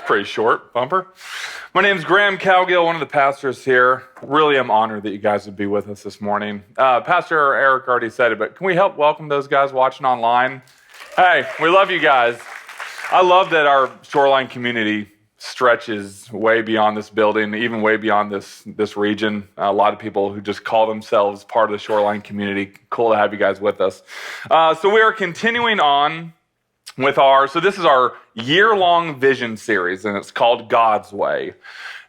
Pretty short bumper. My name's Graham Cowgill, one of the pastors here. Really am honored that you guys would be with us this morning. Pastor Eric already said it, but can we help welcome those guys watching online? Hey, we love you guys. I love that our Shoreline community stretches way beyond this building, even way beyond this region. A lot of people who just call themselves part of the Shoreline community. Cool to have you guys with us. So we are continuing on with this is our year-long vision series, and it's called God's Way.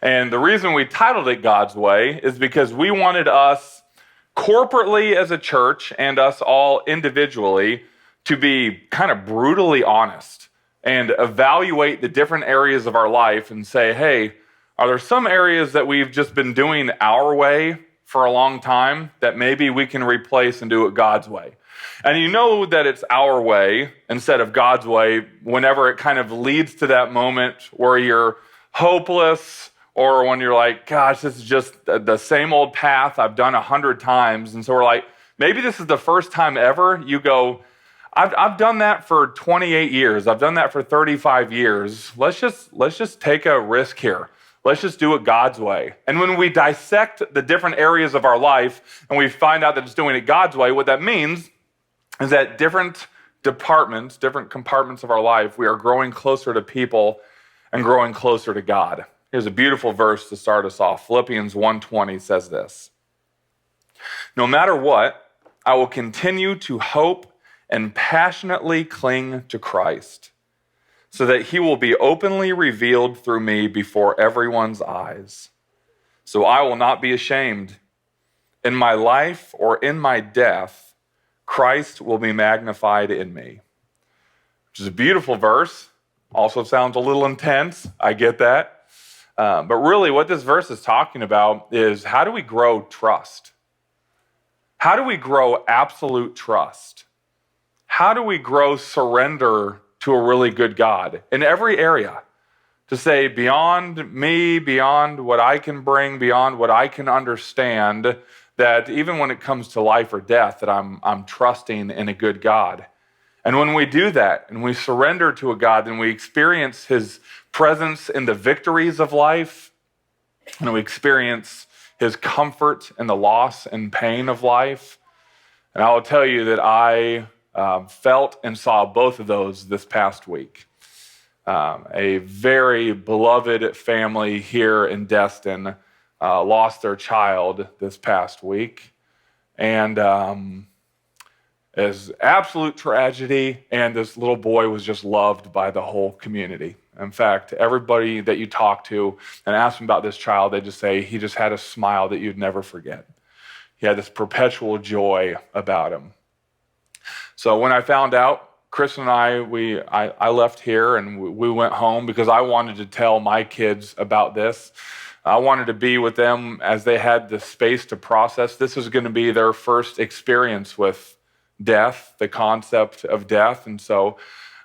And the reason we titled it God's Way is because we wanted us corporately as a church and us all individually to be kind of brutally honest and evaluate the different areas of our life and say, hey, are there some areas that we've just been doing our way for a long time that maybe we can replace and do it God's way? And you know that it's our way instead of God's way whenever it kind of leads to that moment where you're hopeless or when you're like, gosh, this is just the same old path I've done 100 times. And so we're like, maybe this is the first time ever you go, I've done that for 28 years. I've done that for 35 years. Let's just take a risk here. Let's just do it God's way. And when we dissect the different areas of our life and we find out that it's doing it God's way, what that means is that different departments, different compartments of our life, we are growing closer to people and growing closer to God. Here's a beautiful verse to start us off. Philippians 1:20 says this: "No matter what, I will continue to hope and passionately cling to Christ, so that he will be openly revealed through me before everyone's eyes. So I will not be ashamed. In my life or in my death, Christ will be magnified in me." Which is a beautiful verse. Also sounds a little intense. I get that. But really what this verse is talking about is how do we grow trust? How do we grow absolute trust? How do we grow surrender to a really good God in every area? To say beyond me, beyond what I can bring, beyond what I can understand, that even when it comes to life or death, that I'm trusting in a good God. And when we do that and we surrender to a God, then we experience his presence in the victories of life, and we experience his comfort in the loss and pain of life. And I will tell you that I felt and saw both of those this past week. A very beloved family here in Destin lost their child this past week, and is absolute tragedy, and this little boy was just loved by the whole community. In fact, everybody that you talk to and ask them about this child, they just say he just had a smile that you'd never forget. He had this perpetual joy about him. So when I found out, Chris and I left here and we went home because I wanted to tell my kids about this. I wanted to be with them as they had the space to process. This was going to be their first experience with death, the concept of death. And so,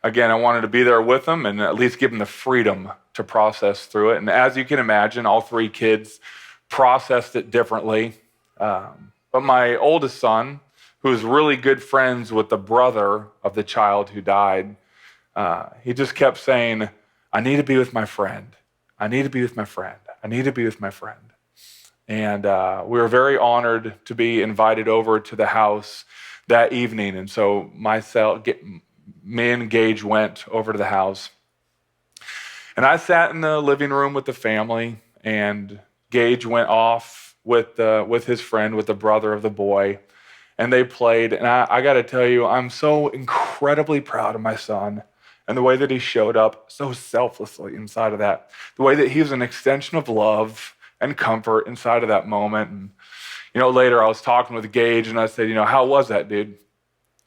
again, I wanted to be there with them and at least give them the freedom to process through it. And as you can imagine, all three kids processed it differently. But my oldest son, who is really good friends with the brother of the child who died, he just kept saying, I need to be with my friend. I need to be with my friend. I need to be with my friend. And we were very honored to be invited over to the house that evening. And so me and Gage went over to the house. And I sat in the living room with the family, and Gage went off with his friend, with the brother of the boy. And they played, and I got to tell you, I'm so incredibly proud of my son and the way that he showed up so selflessly inside of that, the way that he was an extension of love and comfort inside of that moment. And, later I was talking with Gage, and I said, how was that, dude? And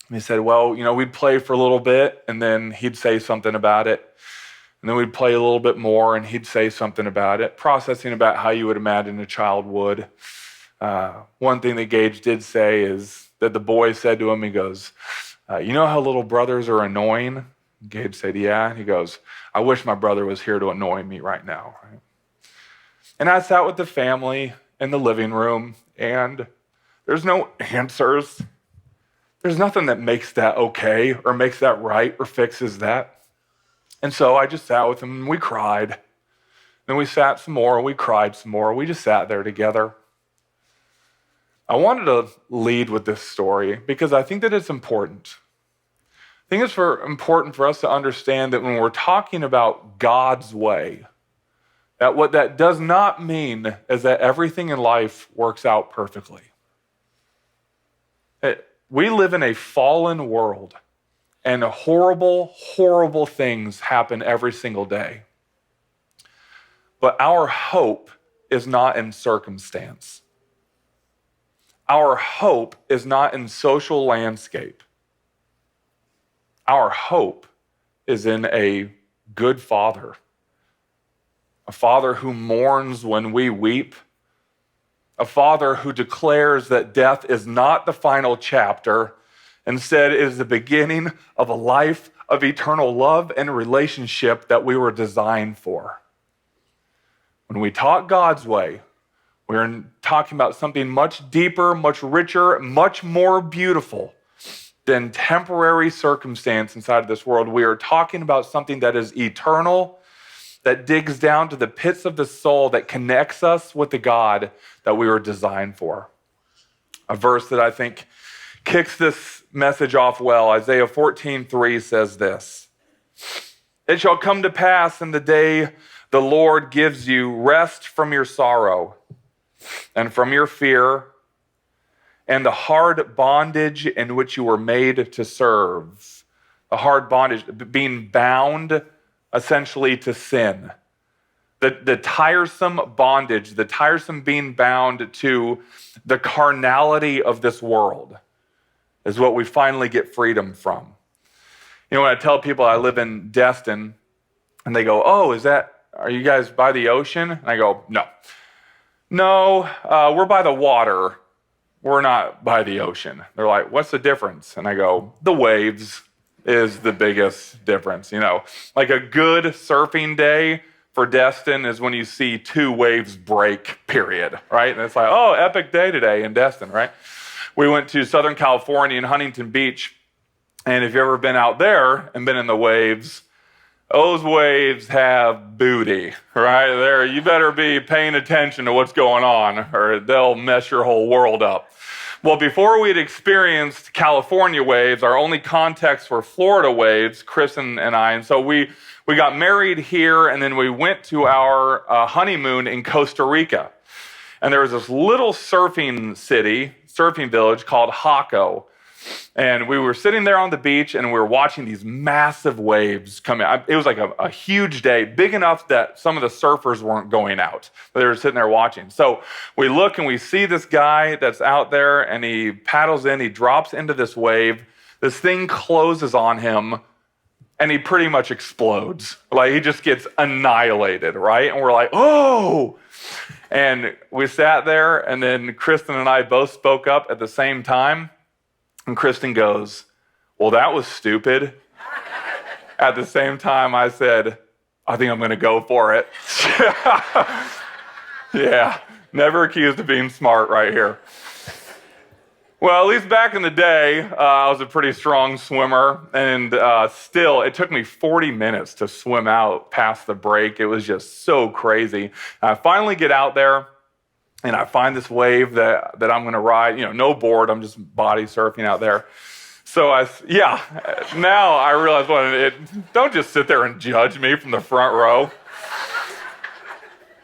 he said, well, we'd play for a little bit, and then he'd say something about it. And then we'd play a little bit more, and he'd say something about it, processing about how you would imagine a child would. One thing that Gage did say is that the boy said to him, he goes, you know how little brothers are annoying? Gage said, yeah. He goes, I wish my brother was here to annoy me right now. Right? And I sat with the family in the living room, and there's no answers. There's nothing that makes that okay or makes that right or fixes that. And so I just sat with him and we cried. Then we sat some more and we cried some more. We just sat there together. I wanted to lead with this story because I think that it's important. I think it's important for us to understand that when we're talking about God's way, that what that does not mean is that everything in life works out perfectly. We live in a fallen world, and horrible, horrible things happen every single day. But our hope is not in circumstance. Our hope is not in social landscape. Our hope is in a good Father, a Father who mourns when we weep, a Father who declares that death is not the final chapter. Instead, it is the beginning of a life of eternal love and relationship that we were designed for. When we talk God's way, we're talking about something much deeper, much richer, much more beautiful than temporary circumstance inside of this world. We are talking about something that is eternal, that digs down to the pits of the soul, that connects us with the God that we were designed for. A verse that I think kicks this message off well, Isaiah 14:3 says this: "It shall come to pass in the day the Lord gives you rest from your sorrow and from your fear and the hard bondage in which you were made to serve." The hard bondage, being bound essentially to sin. The tiresome bondage, the tiresome being bound to the carnality of this world is what we finally get freedom from. You know, when I tell people I live in Destin, and they go, "Oh, are you guys by the ocean?" And I go, No, we're by the water. We're not by the ocean. They're like, "What's the difference?" And I go, "The waves is the biggest difference." You know, like a good surfing day for Destin is when you see 2 waves break, period, right? And it's like, oh, epic day today in Destin, right? We went to Southern California in Huntington Beach, and if you've ever been out there and been in the waves, those waves have booty, right? There, you better be paying attention to what's going on, or they'll mess your whole world up. Well, before we'd experienced California waves, our only context were Florida waves, Chris and I, and so we got married here, and then we went to our honeymoon in Costa Rica. And there was this little surfing village called Jaco. And we were sitting there on the beach, and we were watching these massive waves come in. It was like a huge day, big enough that some of the surfers weren't going out. They were sitting there watching. So we look, and we see this guy that's out there, and he paddles in, he drops into this wave. This thing closes on him, and he pretty much explodes. Like, he just gets annihilated, right? And we're like, oh! And we sat there, and then Kristen and I both spoke up at the same time. And Kristen goes, "Well, that was stupid." At the same time, I said, "I think I'm going to go for it." Yeah, never accused of being smart right here. Well, at least back in the day, I was a pretty strong swimmer, and still, it took me 40 minutes to swim out past the break. It was just so crazy. I finally get out there, and I find this wave that I'm going to ride. You know, no board, I'm just body surfing out there. So now I realize, don't just sit there and judge me from the front row.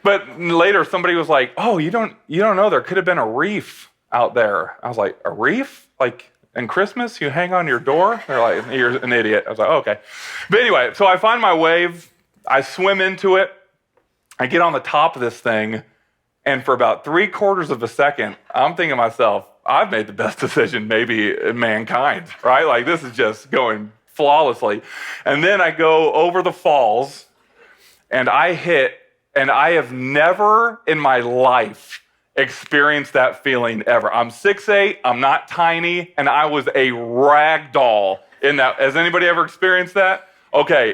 But later, somebody was like, "Oh, you don't know, there could have been a reef out there." I was like, "A reef? Like in Christmas, you hang on your door?" They're like, "You're an idiot." I was like, oh, "Okay." But anyway, so I find my wave, I swim into it, I get on the top of this thing, and for about 3/4 of a second, I'm thinking to myself, I've made the best decision maybe in mankind, right? Like, this is just going flawlessly. And then I go over the falls, and I hit, and I have never in my life experienced that feeling ever. I'm 6'8", I'm not tiny, and I was a rag doll in that. Has anybody ever experienced that? Okay,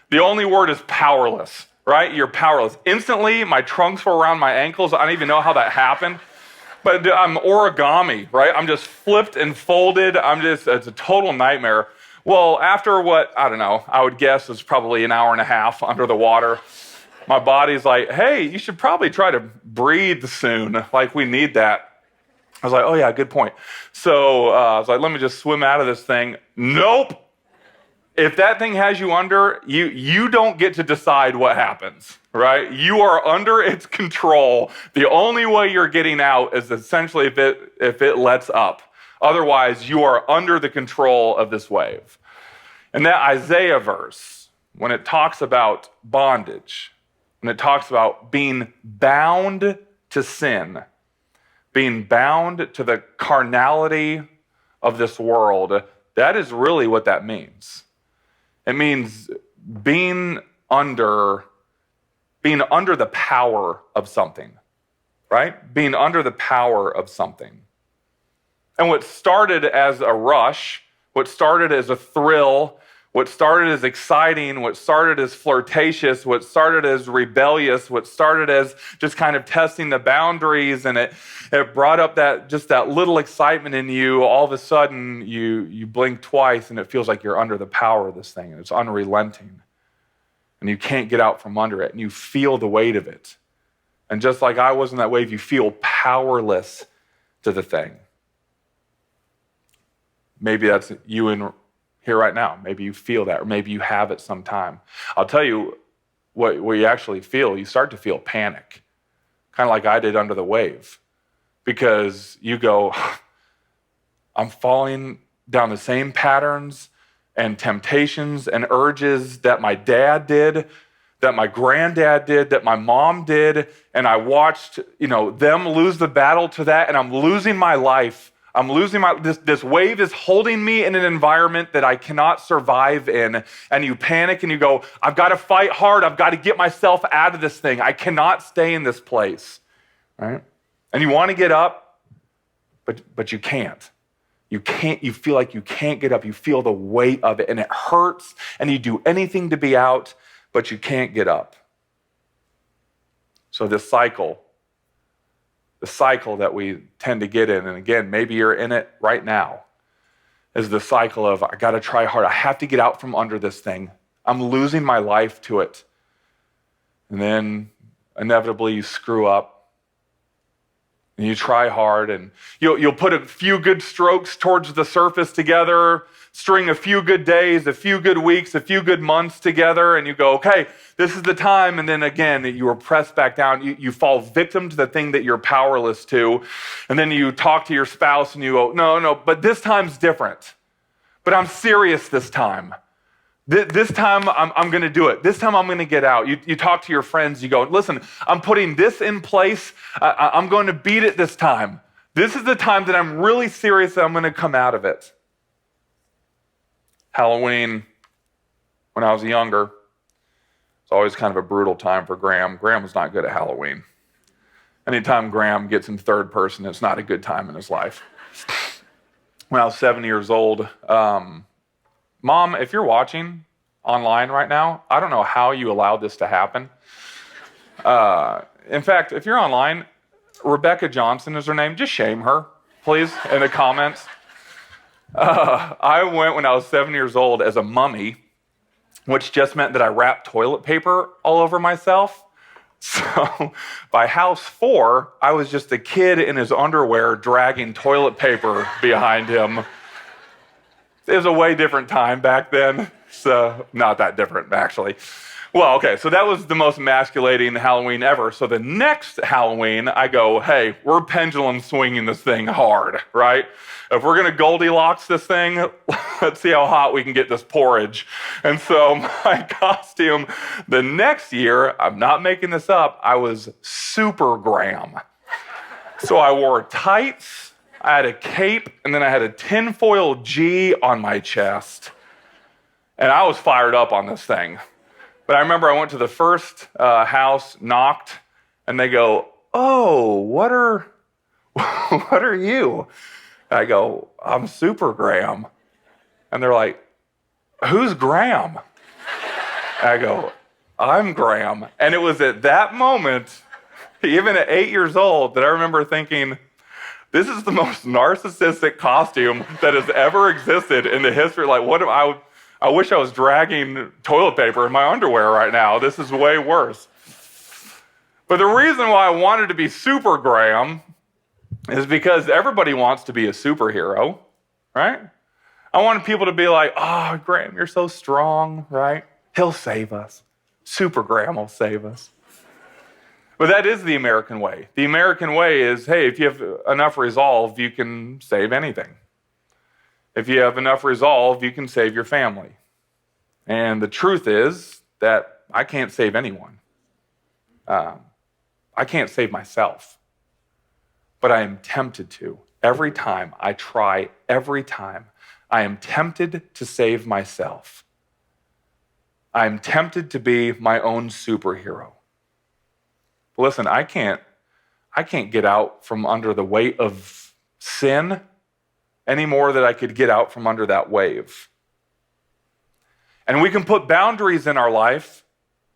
the only word is powerless, right? You're powerless. Instantly, my trunks were around my ankles. I don't even know how that happened. But I'm origami, right? I'm just flipped and folded. It's a total nightmare. Well, after what, I don't know, I would guess was probably an hour and a half under the water, my body's like, hey, you should probably try to breathe soon. Like, we need that. I was like, oh yeah, good point. So I was like, let me just swim out of this thing. Nope. If that thing has you under, you don't get to decide what happens, right? You are under its control. The only way you're getting out is essentially if it lets up. Otherwise, you are under the control of this wave. And that Isaiah verse, when it talks about bondage, when it talks about being bound to sin, being bound to the carnality of this world, that is really what that means. It means being under the power of something, right? Being under the power of something. And what started as a rush, what started as a thrill, what started as exciting, what started as flirtatious, what started as rebellious, what started as just kind of testing the boundaries, and it brought up that little excitement in you. All of a sudden, you blink twice, and it feels like you're under the power of this thing, and it's unrelenting. And you can't get out from under it, and you feel the weight of it. And just like I was in that wave, you feel powerless to the thing. Maybe that's you in here right now. Maybe you feel that, or maybe you have it sometime. I'll tell you what you actually feel. You start to feel panic, kind of like I did under the wave, because you go, I'm falling down the same patterns and temptations and urges that my dad did, that my granddad did, that my mom did, and I watched, them lose the battle to that, and I'm losing my life. I'm losing this wave is holding me in an environment that I cannot survive in. And you panic and you go, I've got to fight hard. I've got to get myself out of this thing. I cannot stay in this place, right? And you want to get up, but you can't. You feel like you can't get up. You feel the weight of it and it hurts, and you do anything to be out, but you can't get up. So this cycle, the cycle that we tend to get in, and again, maybe you're in it right now, is the cycle of, I got to try hard. I have to get out from under this thing. I'm losing my life to it. And then inevitably you screw up and you try hard, and you'll put a few good strokes towards the surface together, string a few good days, a few good weeks, a few good months together, and you go, okay, this is the time. And then again, you are pressed back down. You fall victim to the thing that you're powerless to. And then you talk to your spouse and you go, no, but this time's different. But I'm serious this time. This time I'm going to do it. This time I'm going to get out. You talk to your friends. You go, listen, I'm putting this in place. I'm going to beat it this time. This is the time that I'm really serious that I'm going to come out of it. Halloween, when I was younger, it's always kind of a brutal time for Graham. Graham was not good at Halloween. Anytime Graham gets in third person, it's not a good time in his life. When I was 7 years old, Mom, if you're watching online right now, I don't know how you allowed this to happen. In fact, if you're online, Rebecca Johnson is her name. Just shame her, please, in the comments. I went when I was 7 years old as a mummy, which just meant that I wrapped toilet paper all over myself. So by house 4, I was just a kid in his underwear dragging toilet paper behind him. It was a way different time back then. So not that different, actually. Well, okay, so that was the most emasculating Halloween ever. So the next Halloween, I go, hey, we're pendulum swinging this thing hard, right? If we're going to Goldilocks this thing, let's see how hot we can get this porridge. And so my costume the next year, I'm not making this up, I was Super Graham. So I wore tights, I had a cape, and then I had a tinfoil G on my chest. And I was fired up on this thing. But I remember I went to the first house, knocked, and they go, oh, what are you? I go, I'm Super Graham. And they're like, who's Graham? I go, I'm Graham. And it was at that moment, even at 8 years old, that I remember thinking, This is the most narcissistic costume that has ever existed in the history. Like, I wish I was dragging toilet paper in my underwear right now. This is way worse. But the reason why I wanted to be Super Graham is because everybody wants to be a superhero, right? I wanted people to be like, oh, Graham, you're so strong, right? He'll save us. Super Graham will save us. But that is the American way. The American way is, hey, if you have enough resolve, you can save anything. If you have enough resolve, you can save your family. And the truth is that I can't save anyone. I can't save myself. But I am tempted to. Every time I try, every time, I am tempted to save myself. I am tempted to be my own superhero. But listen, I can't get out from under the weight of sin any more than I could get out from under that wave. And we can put boundaries in our life,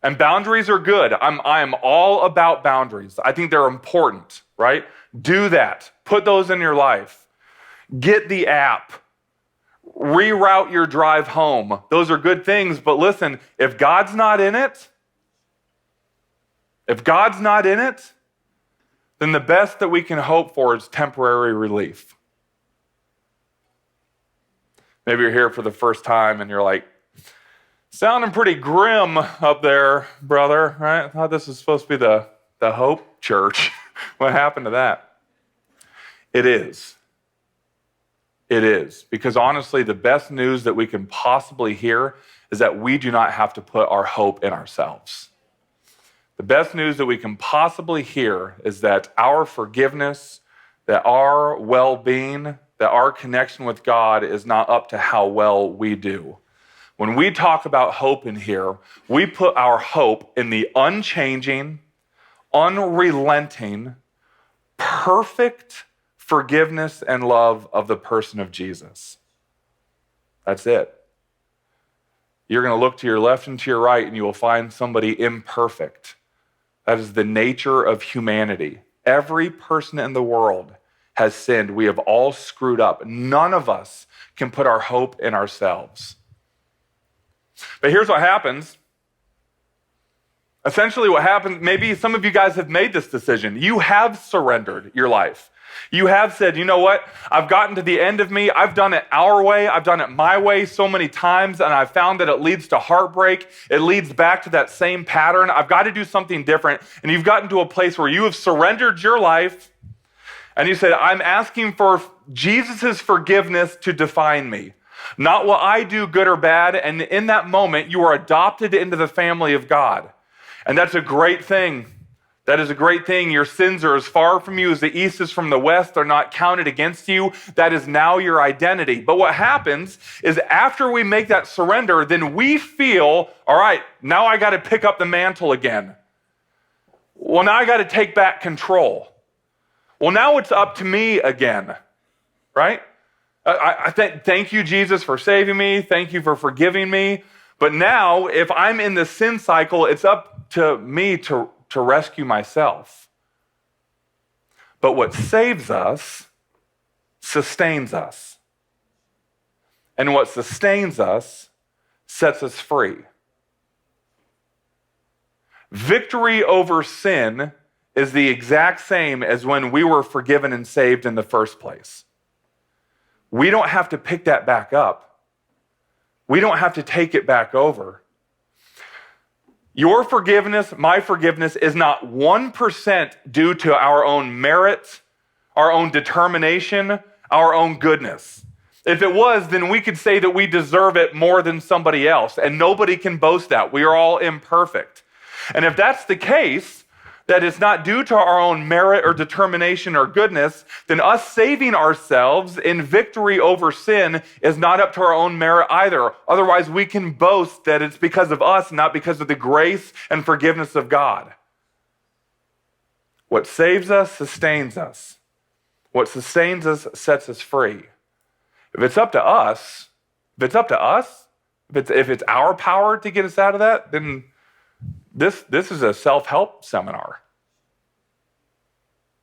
and boundaries are good. I'm all about boundaries. I think they're important, right? Do that. Put those in your life. Get the app. Reroute your drive home. Those are good things, but listen, if God's not in it, then the best that we can hope for is temporary relief. Maybe you're here for the first time and you're like, sounding pretty grim up there, brother, right? I thought this was supposed to be the Hope Church. What happened to that? It is. It is. Because honestly, the best news that we can possibly hear is that we do not have to put our hope in ourselves. The best news that we can possibly hear is that our forgiveness, that our well-being, that our connection with God is not up to how well we do. When we talk about hope in here, we put our hope in the unchanging, unrelenting, perfect forgiveness and love of the person of Jesus. That's it. You're going to look to your left and to your right, and you will find somebody imperfect. That is the nature of humanity. Every person in the world has sinned. We have all screwed up. None of us can put our hope in ourselves. But here's what happens. Essentially what happens, maybe some of you guys have made this decision. You have surrendered your life. You have said, you know what? I've gotten to the end of me. I've done it our way. I've done it my way so many times, and I've found that it leads to heartbreak. It leads back to that same pattern. I've got to do something different. And you've gotten to a place where you have surrendered your life, and you said, I'm asking for Jesus' forgiveness to define me. Not what I do, good or bad. And in that moment, you are adopted into the family of God. And that's a great thing. That is a great thing. Your sins are as far from you as the east is from the west. They're not counted against you. That is now your identity. But what happens is after we make that surrender, then we feel, all right, now I got to pick up the mantle again. Well, now I got to take back control. Well, now it's up to me again, right? Thank you, Jesus, for saving me. Thank you for forgiving me. But now, if I'm in the sin cycle, it's up to me to rescue myself. But what saves us sustains us. And what sustains us sets us free. Victory over sin is the exact same as when we were forgiven and saved in the first place. We don't have to pick that back up. We don't have to take it back over. Your forgiveness, my forgiveness, is not 1% due to our own merit, our own determination, our own goodness. If it was, then we could say that we deserve it more than somebody else, and nobody can boast that. We are all imperfect. And if that's the case, that it's not due to our own merit or determination or goodness, then us saving ourselves in victory over sin is not up to our own merit either. Otherwise, we can boast that it's because of us, not because of the grace and forgiveness of God. What saves us sustains us. What sustains us sets us free. If it's up to us, if it's our power to get us out of that, then this is a self-help seminar.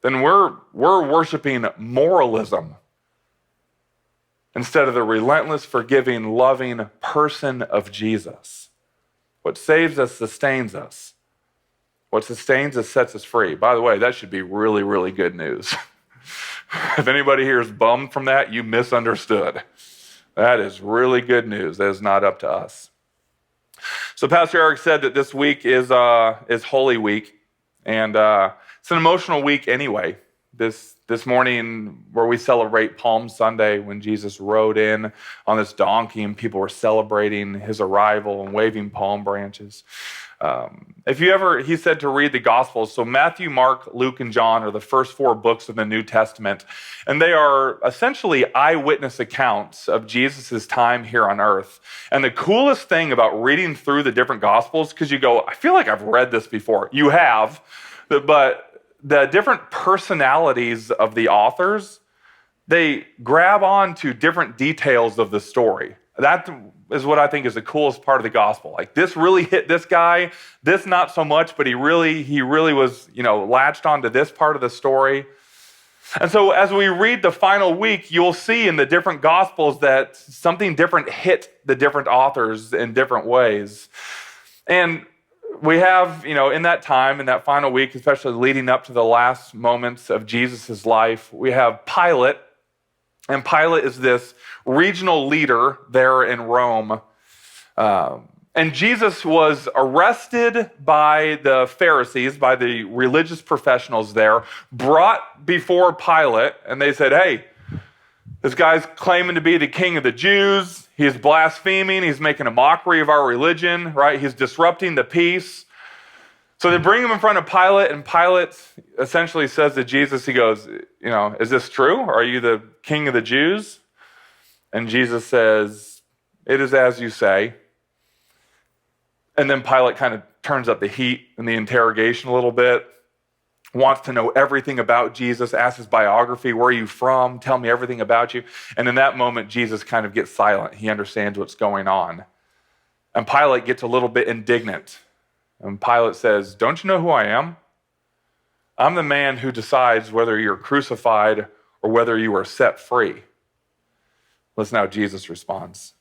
then we're worshiping moralism instead of the relentless, forgiving, loving person of Jesus. What saves us sustains us. What sustains us sets us free. By the way, that should be really, really good news. If anybody here is bummed from that, you misunderstood. That is really good news. That is not up to us. So Pastor Eric said that this week is Holy Week, and it's an emotional week anyway. This morning where we celebrate Palm Sunday when Jesus rode in on this donkey and people were celebrating his arrival and waving palm branches. He said to read the Gospels. So Matthew, Mark, Luke, and John are the first 4 books of the New Testament. And they are essentially eyewitness accounts of Jesus' time here on earth. And the coolest thing about reading through the different Gospels, because you go, I feel like I've read this before. You have, but the different personalities of the authors, they grab on to different details of the story. That is what I think is the coolest part of the gospel. Like, this really hit this guy, this not so much, but he really was, latched onto this part of the story. And so as we read the final week, you'll see in the different gospels that something different hit the different authors in different ways. And we have, in that time, in that final week, especially leading up to the last moments of Jesus' life, we have Pilate. And Pilate is this regional leader there in Rome. And Jesus was arrested by the Pharisees, by the religious professionals there, brought before Pilate, and they said, hey, this guy's claiming to be the king of the Jews. He's blaspheming. He's making a mockery of our religion, right? He's disrupting the peace. So they bring him in front of Pilate, and Pilate essentially says to Jesus, he goes, is this true? Are you the king of the Jews? And Jesus says, it is as you say. And then Pilate kind of turns up the heat in the interrogation a little bit, wants to know everything about Jesus, asks his biography, where are you from? Tell me everything about you. And in that moment, Jesus kind of gets silent. He understands what's going on. And Pilate gets a little bit indignant. And Pilate says, don't you know who I am? I'm the man who decides whether you're crucified or whether you are set free. Listen how Jesus responds.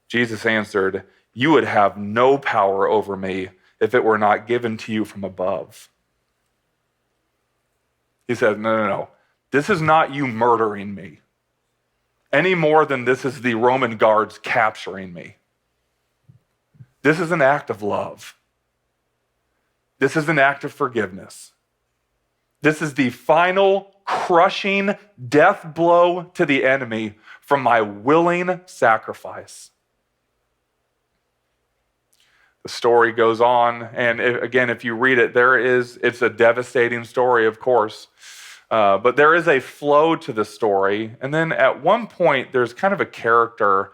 Jesus answered, you would have no power over me if it were not given to you from above. He says, no. This is not you murdering me any more than this is the Roman guards capturing me. This is an act of love. This is an act of forgiveness. This is the final crushing death blow to the enemy from my willing sacrifice. The story goes on, and again, if you read it, it's a devastating story, of course, but there is a flow to the story, and then at one point, there's kind of a character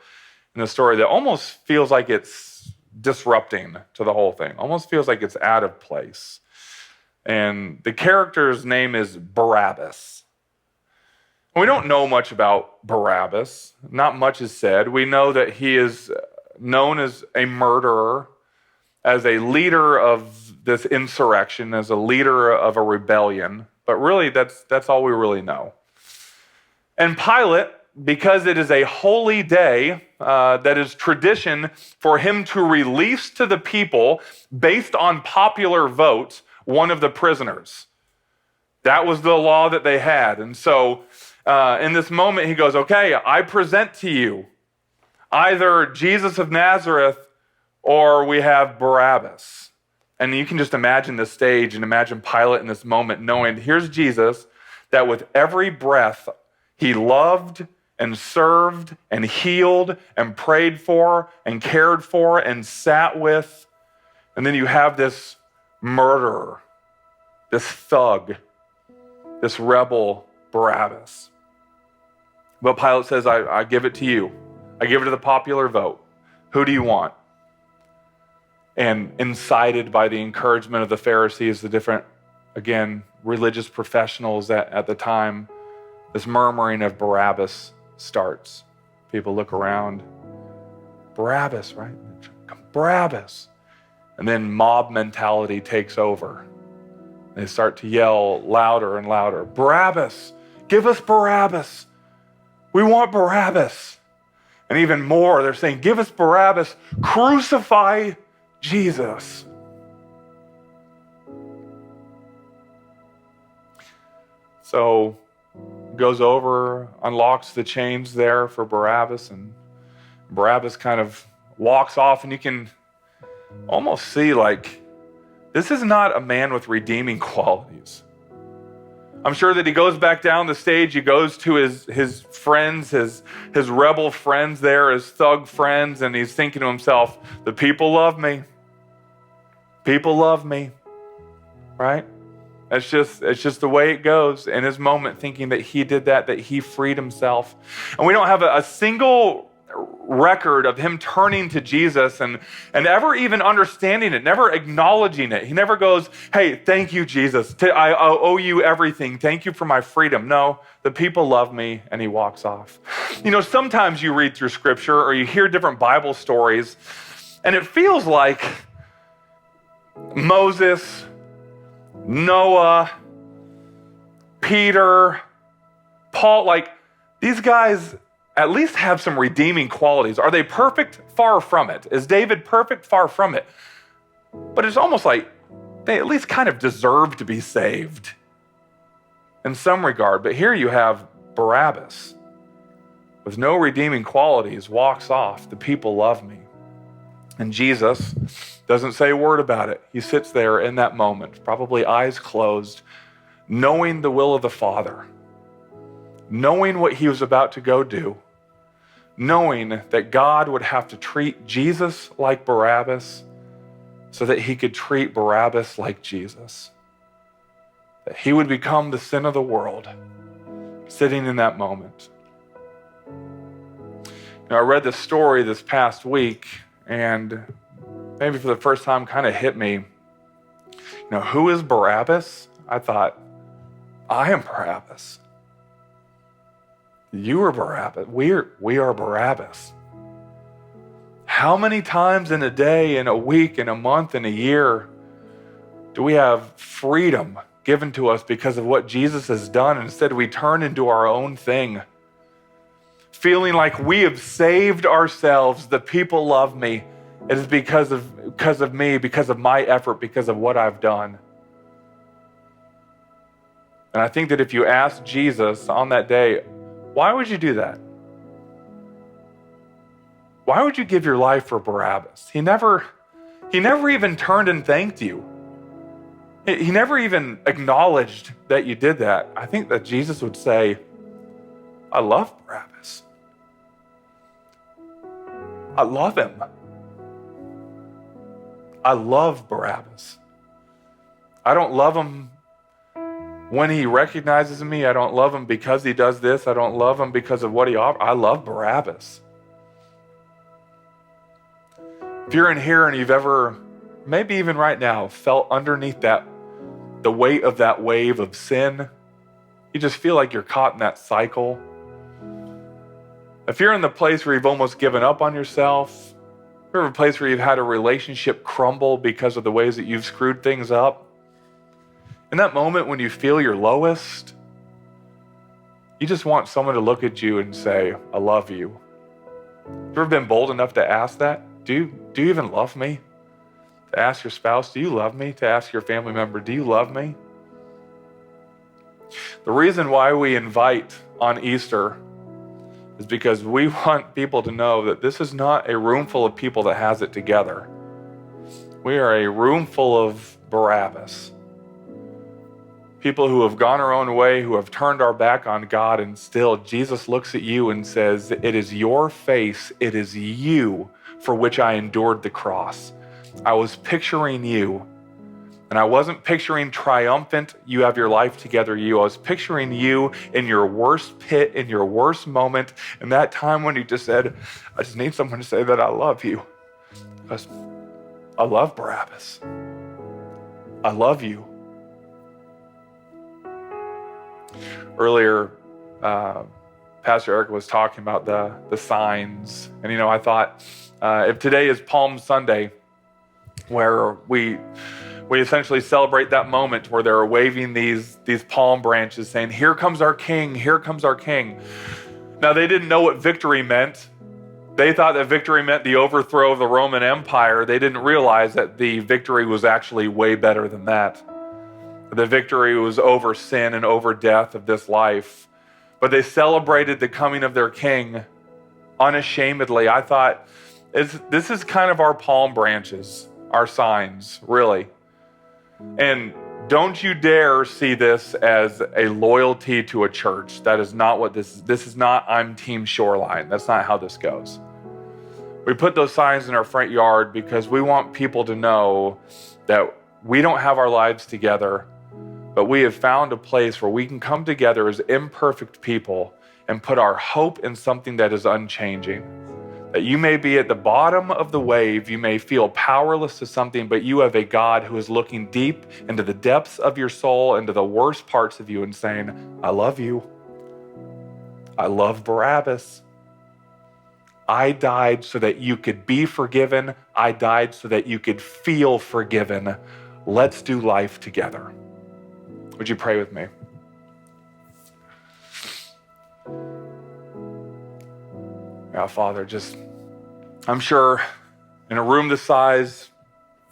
in the story that almost feels like it's disrupting to the whole thing, almost feels like it's out of place, and the character's name is Barabbas. We don't know much about Barabbas. Not much is said. We know that he is known as a murderer, as a leader of this insurrection, as a leader of a rebellion. But really, that's all we really know. And Pilate, because it is a holy day that is tradition for him to release to the people, based on popular vote, one of the prisoners. That was the law that they had. And so in this moment, he goes, okay, I present to you either Jesus of Nazareth or we have Barabbas. And you can just imagine the stage and imagine Pilate in this moment knowing here's Jesus that with every breath he loved and served and healed and prayed for and cared for and sat with. And then you have this murderer, this thug, this rebel Barabbas. But Pilate says, I give it to you. I give it to the popular vote. Who do you want? And incited by the encouragement of the Pharisees, the different, again, religious professionals at the time, this murmuring of Barabbas starts. People look around. Barabbas, right? Barabbas. And then mob mentality takes over. They start to yell louder and louder, Barabbas, give us Barabbas. We want Barabbas. And even more, they're saying, give us Barabbas, crucify Jesus. So goes over, unlocks the chains there for Barabbas, and Barabbas kind of walks off, and you can almost see like, this is not a man with redeeming qualities. I'm sure that he goes back down the stage, he goes to his friends, his rebel friends there, his thug friends, and he's thinking to himself, the people love me. People love me, right? It's just the way it goes in his moment, thinking that he did that he freed himself. And we don't have a single record of him turning to Jesus and ever even understanding it, never acknowledging it. He never goes, hey, thank you, Jesus. I owe you everything. Thank you for my freedom. No, the people love me, and he walks off. You know, sometimes you read through scripture or you hear different Bible stories, and it feels like Moses, Noah, Peter, Paul, like these guys at least have some redeeming qualities. Are they perfect? Far from it. Is David perfect? Far from it. But it's almost like they at least kind of deserve to be saved in some regard. But here you have Barabbas with no redeeming qualities, walks off. The people love me. And Jesus doesn't say a word about it. He sits there in that moment, probably eyes closed, knowing the will of the Father, knowing what he was about to go do, knowing that God would have to treat Jesus like Barabbas so that he could treat Barabbas like Jesus. That he would become the sin of the world, sitting in that moment. Now, I read this story this past week, and maybe for the first time kind of hit me. You know, who is Barabbas? I thought, I am Barabbas. You are Barabbas. We are Barabbas. How many times in a day, in a week, in a month, in a year do we have freedom given to us because of what Jesus has done? Instead, we turn into our own thing, feeling like we have saved ourselves. The people love me. It is because of me, because of my effort, because of what I've done. And I think that if you ask Jesus on that day, why would you do that? Why would you give your life for Barabbas? He never even turned and thanked you. He never even acknowledged that you did that. I think that Jesus would say, I love Barabbas. I love him. I love Barabbas. I don't love him when he recognizes me. I don't love him because he does this. I don't love him because of what he offers. I love Barabbas. If you're in here and you've ever, maybe even right now, felt underneath the weight of that wave of sin, you just feel like you're caught in that cycle. If you're in the place where you've almost given up on yourself, if you're in a place where you've had a relationship crumble because of the ways that you've screwed things up, in that moment when you feel your lowest, you just want someone to look at you and say, I love you. Have you ever been bold enough to ask that? Do you even love me? To ask your spouse, do you love me? To ask your family member, do you love me? The reason why we invite on Easter is because we want people to know that this is not a room full of people that has it together. We are a room full of Barabbas. People who have gone our own way, who have turned our back on God, and still Jesus looks at you and says, it is your face, it is you for which I endured the cross. I was picturing you, and I wasn't picturing triumphant, you have your life together, you. I was picturing you in your worst pit, in your worst moment, in that time when you just said, I just need someone to say that I love you. Because I love Barabbas. I love you. Earlier, Pastor Eric was talking about the signs. And, I thought if today is Palm Sunday, where we We essentially celebrate that moment where they're waving these palm branches saying, "Here comes our king, here comes our king." Now, they didn't know what victory meant. They thought that victory meant the overthrow of the Roman Empire. They didn't realize that the victory was actually way better than that. The victory was over sin and over death of this life. But they celebrated the coming of their king unashamedly. I thought, this is kind of our palm branches, our signs, really. And don't you dare see this as a loyalty to a church. That is not what this is. This is not I'm Team Shoreline. That's not how this goes. We put those signs in our front yard because we want people to know that we don't have our lives together, but we have found a place where we can come together as imperfect people and put our hope in something that is unchanging. That you may be at the bottom of the wave, you may feel powerless to something, but you have a God who is looking deep into the depths of your soul, into the worst parts of you and saying, "I love you. I love Barabbas. I died so that you could be forgiven. I died so that you could feel forgiven. Let's do life together." Would you pray with me? Yeah, Father, I'm sure in a room this size,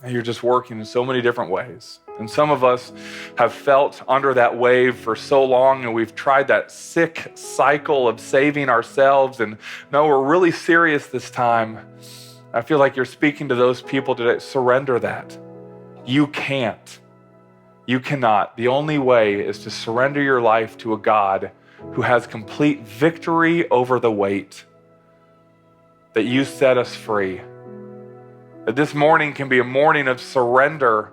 you're just working in so many different ways. And some of us have felt under that wave for so long, and we've tried that sick cycle of saving ourselves. And no, we're really serious this time. I feel like you're speaking to those people today. Surrender that. You can't. You cannot. The only way is to surrender your life to a God who has complete victory over the weight. That you set us free. That this morning can be a morning of surrender,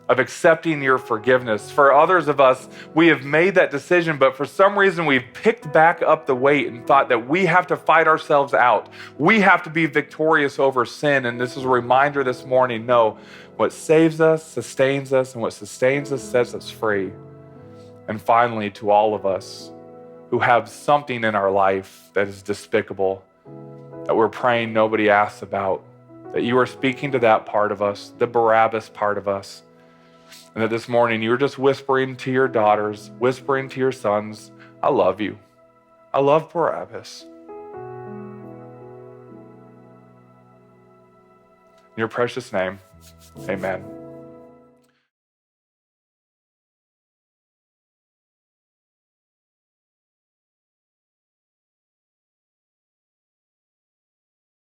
of accepting your forgiveness. For others of us, we have made that decision, but for some reason we've picked back up the weight and thought that we have to fight ourselves out. We have to be victorious over sin. And this is a reminder this morning, no, what saves us, sustains us, and what sustains us sets us free. And finally, to all of us who have something in our life that is despicable, that we're praying nobody asks about, that you are speaking to that part of us, the Barabbas part of us, and that this morning you're just whispering to your daughters, whispering to your sons, "I love you. I love Barabbas." In your precious name, amen.